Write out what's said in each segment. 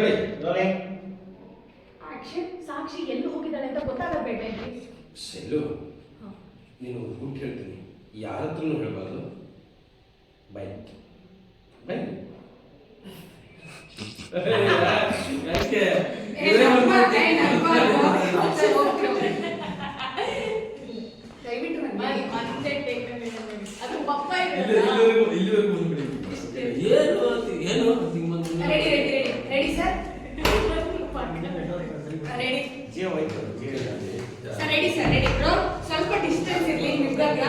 Ready rolling action. ಸಾಕ್ಷಿ ಎಲ್ಲಿ ಹೋಗಿದ್ದಾಳೆ ಅಂತ ಗೊತ್ತಾಗಬೇಡ್ರಿ. ಶೆಲ್ಲು ನೀನು ಗುಡ್ ಹೇಳ್ತೀನಿ, ಯಾರ ಹತ್ರನೂ ಹೇಳಬಾರ್ದು. Bye bye. ಯಾಕೆ ಇಲ್ಲಿವರೆಗೂ ಬಂದ್ಬಿಡಿ. ಏನು ರೆಡಿ ಸರ್? ರೆಡಿ ಜಿಯೋ ಹೋಯ್ತು sir? Ready sir? Ready bro. ಸ್ವಲ್ಪ ಡಿಸ್ಟೆನ್ಸ್ ಇರಲಿ ನಿಮ್ಗಾಗಿ.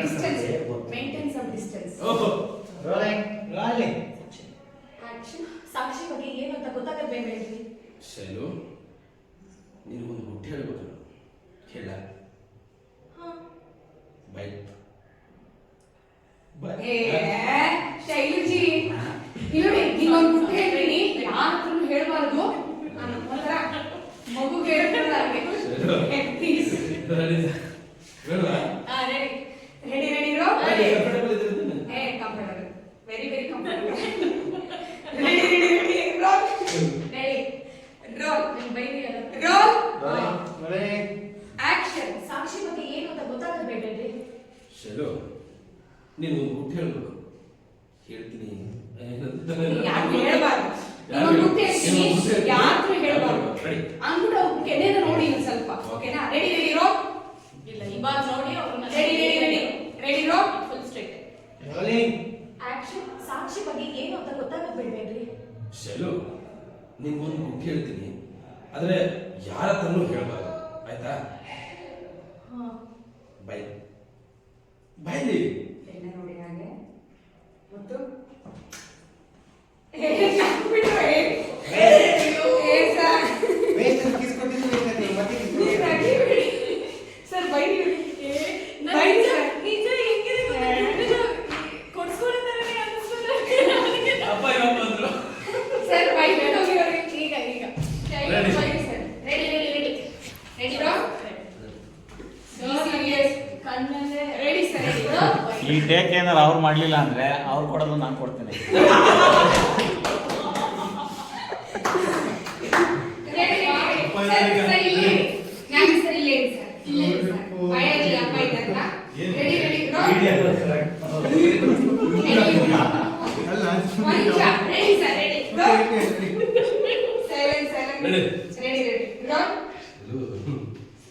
Distance maintain some distance. Rolling rolling action. ಸಾಕ್ಷಿ ಬಗ್ಗೆ ಏನು ಅಂತ ಗೊತ್ತಾಗಬೇಡ್ರಿ. ಶೈಲು ನೀನು ಒಂದು ಗುಡ್ ಹೇಳ್ಬೇಕು. ಹೇಳ ಬೈ ಶೈಲುಜಿ ಇಲ್ಲಿ ನೀವೊಂದು ಗುಡ್ ಹೇಳ್ತೀನಿ, ಯಾರ ಹತ್ರನೂ ಹೇಳ್ಬಾರ್ದು. ಮಗು ಹೇಳ್ತಾರೆ please. Ready ready ready roll. Comfortable, very very comfortable. Ready ready ready roll. Ready roll. ಬೈರಿ ರೋ. Rolling action. ಸಾಕ್ಷಿ ಬಗ್ಗೆ ಏನು ಅಂತ ಗೊತ್ತಾಗಬೇಡ್ರಿ. ಶೈಲು ನೀನು ಒಂದು ಗುಡ್ ಹೇಳ್ಬೇಕು. ಹೇಳ್ತೀನಿ ಯಾರು ಹೇಳ್ಬಾರ್ದು. ನೀವೊಂದು ಗುಡ್ ಹೇಳ್ತೀನಿ, ಯಾರು ಹೇಳ್ಬಾರ್ದು. ಅಂದ್ಬಿಟ್ಟು ಅವ್ರು ಕೆನೆನ ನೋಡಿ ಒಂದು ಸ್ವಲ್ಪ. ಓಕೆನಾ? Ready ready roll. ಇಲ್ಲ ಇವಾಗ ನೋಡಿ ಅವ್ರನ್ನ. Ready ready ready ready roll. Full straight. Rolling action. ಸಾಕ್ಷಿ ಬಗ್ಗೆ ಏನು ಅಂತ ಗೊತ್ತಾಗಬೇಡ್ರಿ. ಶೈಲು ನಿನ್ಗೊಂದು ಗುಡ್ ಹೇಳ್ತೀನಿ, ಆದ್ರೆ ಯಾರ ಹತ್ರನೂ ಹೇಳ್ಬಾರ್ದು. ಆಯ್ತಾ? ಬೈ ಬೈಲಿ. ಎಲ್ಲ ನೋಡಿ ಹಾಗೆ ಮತ್ತು ವೇಸ್ಟ್ ಕಿಸ್ ಕೊಟ್ಟಿದ್ದು ಮತ್ತೆ ಸರ್ ಬೈ ಕೊಡ್ಸ್ಕೊಳ್ತಾರೆ ಅಪ್ಪ ಇವಾಗ ಬಂದ್ರು. ಸರ್ ಬೈ ಈಗ ಈಗ ready sir? Ready ready ready ready bro. ಕಣ್ಣಲ್ಲೇ ರೆಡಿ ಸರ್? Ready bro. ಈ ಟೇಕ್ ಏನಾರು ಅವ್ರು ಮಾಡಲಿಲ್ಲ ಅಂದ್ರೆ ಅವ್ರು ಕೊಡೋದು ನಾನು ಕೊಡ್ತೀನಿ.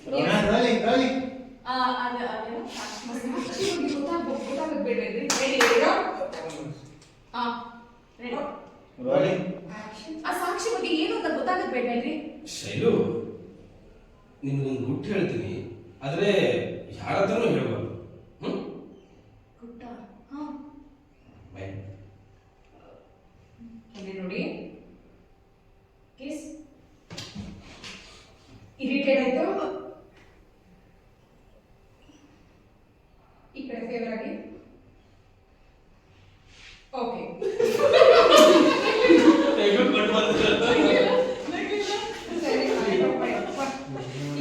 ರೋಲಿಂಗ್ ರೋಲಿಂಗ್ ರೋಲಿಂಗ್ ಆ ಸಾಕ್ಷಿ ಬಗ್ಗೆ ಏನು ಅಂತ ಗೊತ್ತಾಗಬೇಡ್ರಿ. ಶೈಲು ನಿನ್ಗೊಂದು ಗುಡ್ ಹೇಳ್ತೀನಿ, ಆದ್ರೆ ಯಾರ ಹತ್ರನೂ ಹೇಳ್ಬಾರ್ದು. ಗುಡ್ಡ. ಬೈ ಇಲ್ಲಿ ನೋಡಿ. ಕಿಸ್. ಇರಿಟೇಟ್ ಆಯ್ತು. ಈ ಕಡೆ ಫೇವರ್ ಆಗಿ. ಓಕೆ.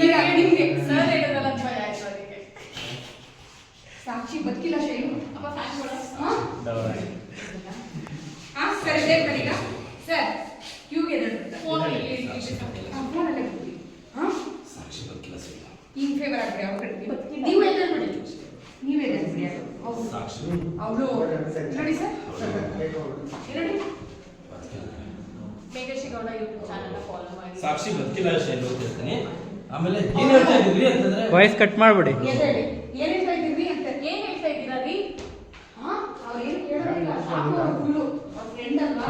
ಈಗ ನಿಮ್ಗೆ ಸರ್ ಹೇಳೋದಲ್ಲ ಭಯ ಆಯ್ತು ಅದಕ್ಕೆ. ಸಾಕ್ಷಿ ಬದುಕಿಲ್ಲ ಶೈಲು. ಅಪ್ಪ ಫ್ಯಾನ್ ಕೊಡ. ಸರ್ ಇದೇ ಬರೀಗ ಸರ್ ಕ್ಯೂಗೆ ಫೋನಲ್ಲಿ ಸಾಕ್ಷಿ ಬದುಕಿಲ್ಲ ಶೈಲು. ಈಗ ಫೇವರ್ ಆಗ್ರಿ ಅವ್ರ ಕಡೆ. ನೀವು ಎಲ್ಲಿ ಬಿಡಿ, ನೀವೇ ಬಿಡಿ. ಸಾಕ್ಷಿ ಅವಳು ನೋಡಿ ಸರ್ ನೋಡಿ. ಮೇಘಶ್ರೀಗೌಡ ಯೂಟ್ಯೂಬ್ ಚಾನಲ್ ಫಾಲೋ ಮಾಡಿ. ಸಾಕ್ಷಿ ಬದುಕಿಲ್ಲ ಶೈಲು ಅಂತ ಹೇಳ್ತೀನಿ. ಆಮೇಲೆ ಏನ್ ಹೇಳ್ತಾ ಇದ್ರಿ ಅಂತಂದ್ರೆ ವಾಯ್ಸ್ ಕಟ್ ಮಾಡ್ಬಿಡಿ. ಏನ್ ಹೇಳ್ತಾ ಇದ್ದೀರಿ ಅಂತ. ಏನ್ ಹೇಳ್ತಾ ಇದ್ದೀರಾ ರೀ? ಅವ್ರು ಏನು ಕೇಳೋದಿಲ್ಲ. ಸಾಕು ಅವ್ರು ಫುಲ್ಲು ಅವ್ರ ಫ್ರೆಂಡ್ ಅಲ್ವಾ.